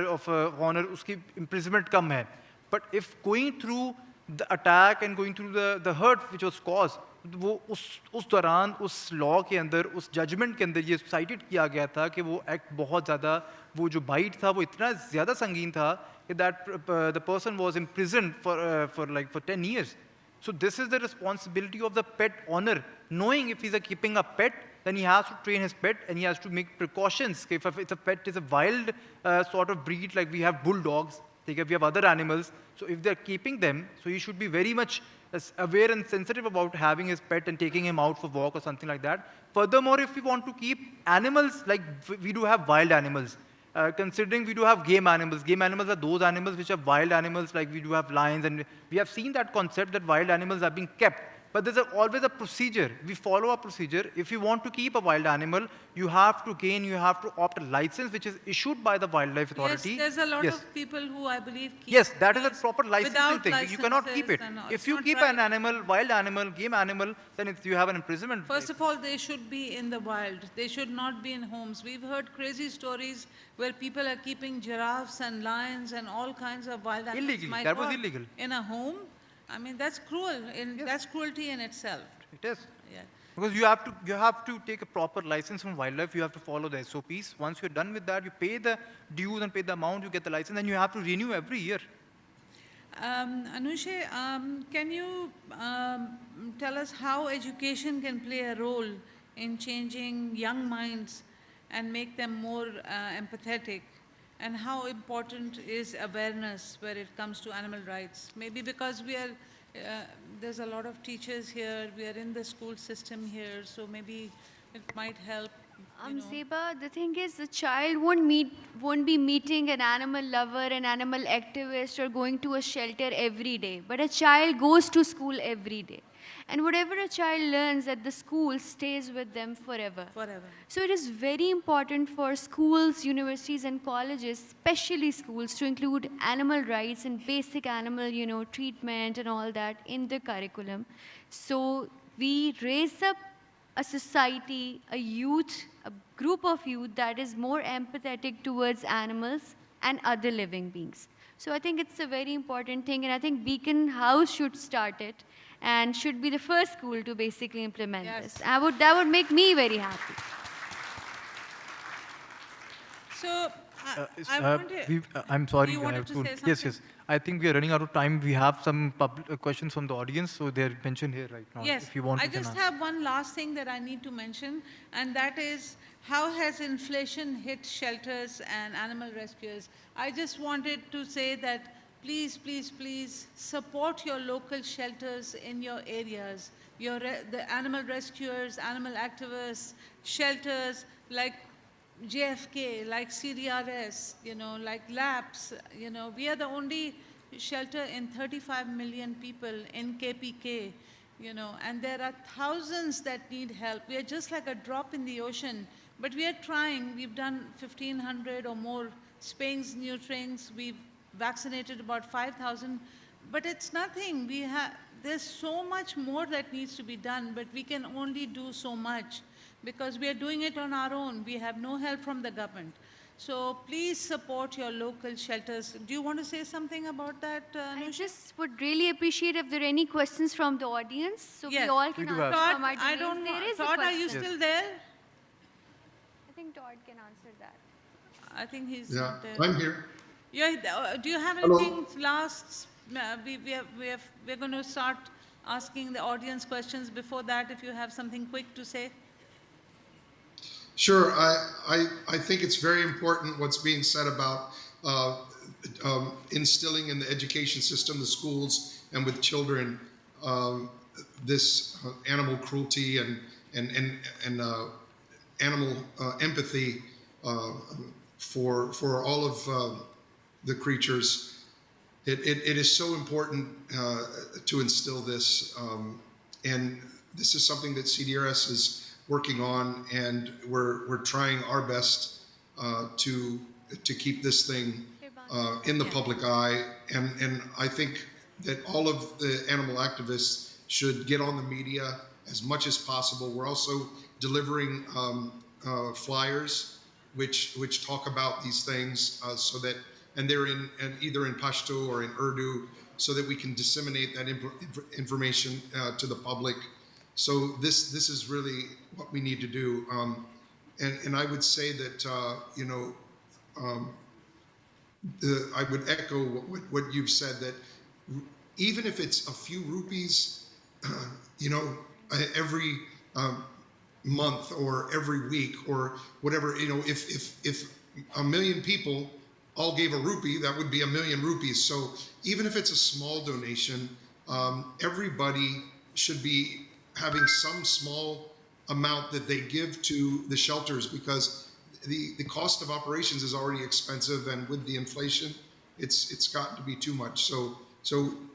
owner, uski imprisonment kam hai. But if going through the attack and going through the hurt which was caused, वो उस दौरान उस law के अंदर, उस judgement के अंदर ये साइटेड किया गया था कि वो एक्ट बहुत ज़्यादा, वो जो बाइट था वो इतना ज़्यादा संगीन था कि the person was imprisoned for 10 years. So this is the responsibility of the pet owner, knowing if he's keeping a pet, then he has to train his pet and he has to make precautions. If it's a pet is a wild sort of breed, like we have bulldogs, we have other animals, so if they're keeping them, so he should be very much aware and sensitive about having his pet and taking him out for walk or something like that. Furthermore, if we want to keep animals, like we do have wild animals, considering we do have game animals. Game animals are those animals which are wild animals, like we do have lions, and we have seen that concept that wild animals are being kept. But there's always a procedure. We follow a procedure. If you want to keep a wild animal, you have to opt a license which is issued by the Wildlife Authority. Yes, there's a lot of people who I believe keep. Yes, that is a proper licensing thing. You licenses cannot keep it. If you keep an animal, wild animal, game animal, then you have an imprisonment. First of all, they should be in the wild. They should not be in homes. We've heard crazy stories where people are keeping giraffes and lions and all kinds of wild animals. Illegally. That was illegal. In a home. I mean, that's cruel. That's cruelty in itself. It is. Yeah. Because you have to take a proper license from wildlife. You have to follow the SOPs. Once you're done with that, you pay the dues and pay the amount, you get the license, and you have to renew every year. Anushe, can you tell us how education can play a role in changing young minds and make them more empathetic? And how important is awareness where it comes to animal rights? Maybe because there's a lot of teachers here, we are in the school system here, so maybe it might help. Zeba, the thing is, the child won't be meeting an animal lover, an animal activist, or going to a shelter every day. But a child goes to school every day. And whatever a child learns at the school stays with them forever. So it is very important for schools, universities, and colleges, especially schools, to include animal rights and basic animal, treatment and all that in the curriculum. So we raise up a society, a youth, a group of youth that is more empathetic towards animals and other living beings. So I think it's a very important thing, and I think Beacon House should start it. and should be the first school to basically implement Yes. this. That would make me very happy. So, I wanted... I'm sorry. You I wanted have to say Yes, something? yes. I think we are running out of time. We have some questions from the audience, so they're mentioned here right now. Yes, If you want, I you can just ask. have one last thing that I need to mention, and that is how has inflation hit shelters and animal rescuers? I just wanted to say that please, please, please support your local shelters in your areas, the animal rescuers, animal activists, shelters like JFK, like CDRS, like LAPS, we are the only shelter in 35 million people in KPK, and there are thousands that need help. We are just like a drop in the ocean, but we are trying. We've done 1,500 or more spayings, neuterings. We've vaccinated about 5,000, but it's nothing. There's so much more that needs to be done, but we can only do so much because we are doing it on our own. We have no help from the government. So please support your local shelters. Do you want to say something about that, I Anusha? just would really appreciate if there are any questions from the audience, so Yes. we all can We do answer have. Todd, from our I domains. don't know. There is a Todd, are you question. still there? I think Todd can answer that. I think he's Yeah, not there. I'm here. Do you have Hello. anything last? We're going to start asking the audience questions. Before that, if you have something quick to say. Sure. I think it's very important what's being said about instilling in the education system, the schools, and with children, this animal cruelty and animal empathy for all of the creatures. It is so important to instill this, and this is something that CDRS is working on, and we're trying our best to keep this thing in the public eye. And I think that all of the animal activists should get on the media as much as possible. We're also delivering flyers which talk about these things, so that, and they're either in Pashto or in Urdu, so that we can disseminate that information to the public. So this is really what we need to do, and I would say that I would echo what you've said, that even if it's a few rupees, every month or every week or whatever, if a million people all gave a rupee, that would be 1,000,000 rupees. So even if it's a small donation, everybody should be having some small amount that they give to the shelters, because the cost of operations is already expensive, and with the inflation, it's gotten to be too much. So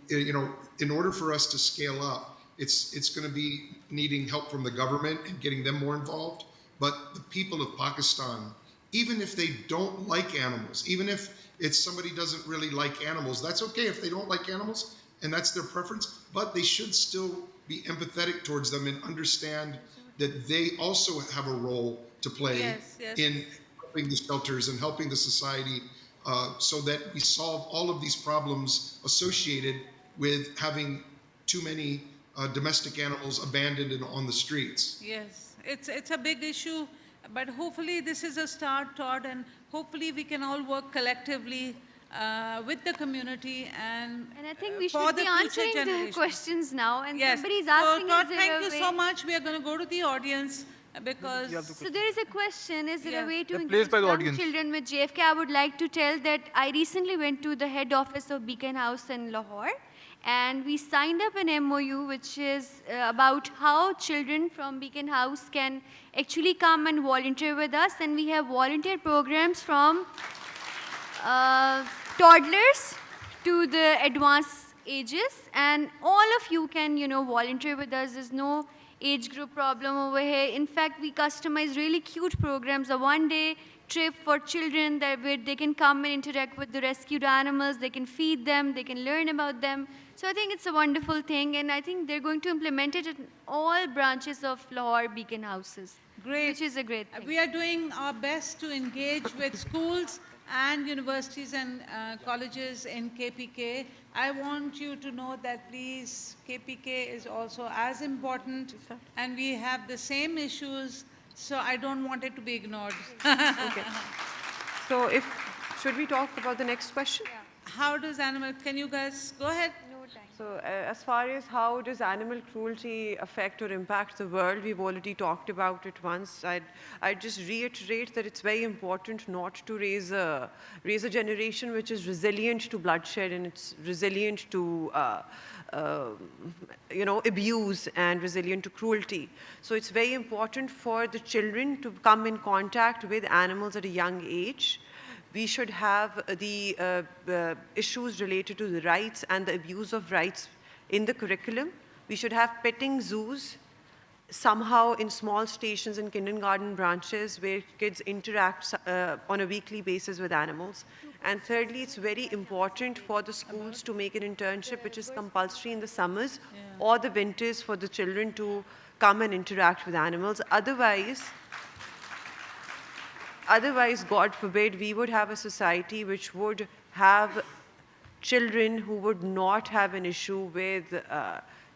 in order for us to scale up, it's going to be needing help from the government and getting them more involved. But the people of Pakistan, even if they don't like animals, even if somebody doesn't really like animals, that's okay if they don't like animals and that's their preference, but they should still be empathetic towards them and understand that they also have a role to play in helping the shelters and helping the society, so that we solve all of these problems associated with having too many domestic animals abandoned on the streets. Yes, it's a big issue, but hopefully this is a start, Todd, and hopefully we can all work collectively with the community and I think we for should the be future answering the generations. questions now, and Yes. somebody's So, asking Todd, is there thank a you way... so much. We are going to go to the audience because So there is a question, is there Yes. a way to Yeah, engage placed by the young audience. children with JFK? I would like to tell that I recently went to the head office of Beacon House in Lahore, and we signed up an MOU which is about how children from Beacon House can actually come and volunteer with us, and we have volunteer programs from toddlers to the advanced ages, and all of you can, volunteer with us. There's no age group problem over here. In fact, we customize really cute programs, a one-day trip for children where they can come and interact with the rescued animals, they can feed them, they can learn about them. So I think it's a wonderful thing, and I think they're going to implement it in all branches of Lahore Beacon Houses. Great. Which is a great thing. We are doing our best to engage with schools and universities and colleges in KPK. I want you to know that please, KPK is also as important and we have the same issues, so I don't want it to be ignored. Okay. So should we talk about the next question? How does animal, can you guys go ahead? So as far as how does animal cruelty affect or impact the world, we've already talked about it once. I'd just reiterate that it's very important not to raise a generation which is resilient to bloodshed and it's resilient to abuse and resilient to cruelty. So it's very important for the children to come in contact with animals at a young age. We should have the issues related to the rights and the abuse of rights in the curriculum. We should have petting zoos somehow in small stations and kindergarten branches where kids interact on a weekly basis with animals. And thirdly, it's very important for the schools to make an internship which is compulsory in the summers or the winters for the children to come and interact with animals. Otherwise, God forbid, we would have a society which would have children who would not have an issue with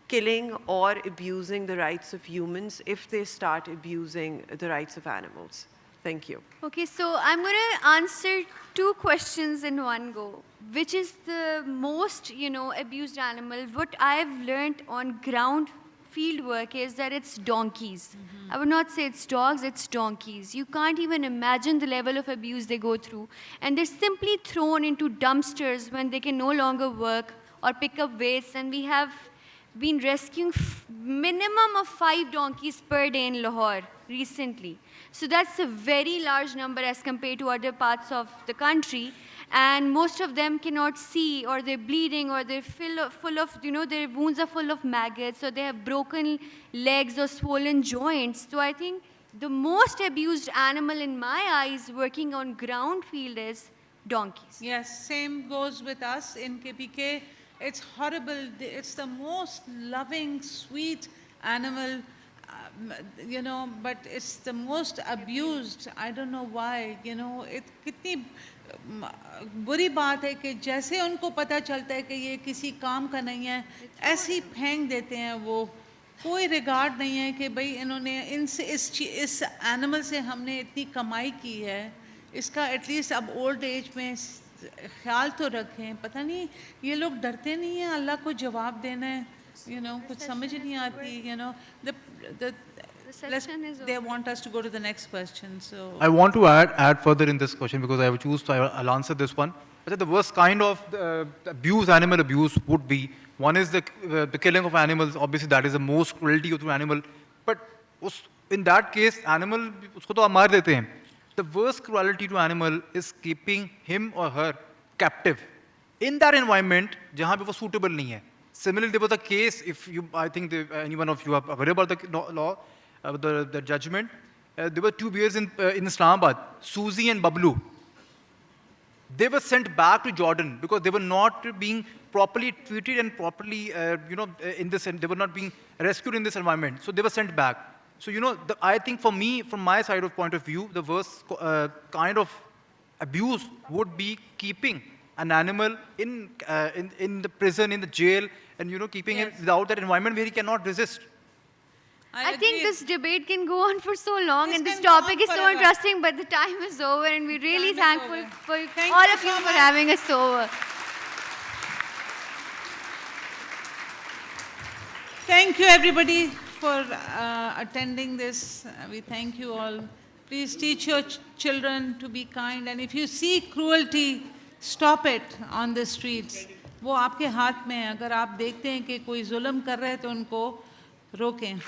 killing or abusing the rights of humans if they start abusing the rights of animals. Thank you. Okay, so I'm going to answer two questions in one go. Which is the most, abused animal? What I've learned on ground field work is that it's donkeys. I would not say it's dogs, it's donkeys. You can't even imagine the level of abuse they go through. And they're simply thrown into dumpsters when they can no longer work or pick up waste. And we have been rescuing minimum of 5 donkeys per day in Lahore recently. So that's a very large number as compared to other parts of the country. And most of them cannot see, or they're bleeding, or they're full of, their wounds are full of maggots, or they have broken legs or swollen joints. So I think the most abused animal in my eyes working on ground field is donkeys. Yes, same goes with us in KPK. It's horrible. It's the most loving, sweet animal, but it's the most abused. I don't know why, it kitni बुरी बात है कि जैसे उनको पता चलता है कि ये किसी काम का नहीं है, ऐसे ही फेंक देते हैं वो. कोई रिगार्ड नहीं है कि भाई इन्होंने इस एनिमल से हमने इतनी कमाई की है, इसका एटलीस्ट अब ओल्ड एज में ख्याल तो रखें. पता नहीं ये लोग डरते नहीं हैं अल्लाह को जवाब देना है, कुछ समझ नहीं आती. They want us to go to the next question. So I want to add further in this question because I'll answer this one. I think the worst kind of animal abuse would be, one is the killing of animals. Obviously, that is the most cruelty to animal. But in that case, animal usko to maar dete hain. The worst cruelty to animal is keeping him or her captive in that environment jahan pe wo suitable nahi hai. Similarly, there was a case, I think any one of you are aware about the law, the judgment. There were 2 bears in Islamabad, Suzy and Bablu. They were sent back to Jordan because they were not being properly treated and properly, they were not being rescued in this environment. So they were sent back. So, I think for me, from my side of point of view, the worst kind of abuse would be keeping an animal in the prison, in the jail, and, keeping him without that environment where he cannot resist. I think this debate can go on for so long, and this can go topic on is so forever. interesting, but the time is over, and we're really Time is thankful over. for Thank all you of you so for much. having us over. thank you everybody for attending this. We thank you all. Please teach your children to be kind, and if you see cruelty, stop it on the streets. वो आपके हाथ में है. अगर आप देखते हैं कि कोई जुल्म कर रहा है तो उनको रोकें.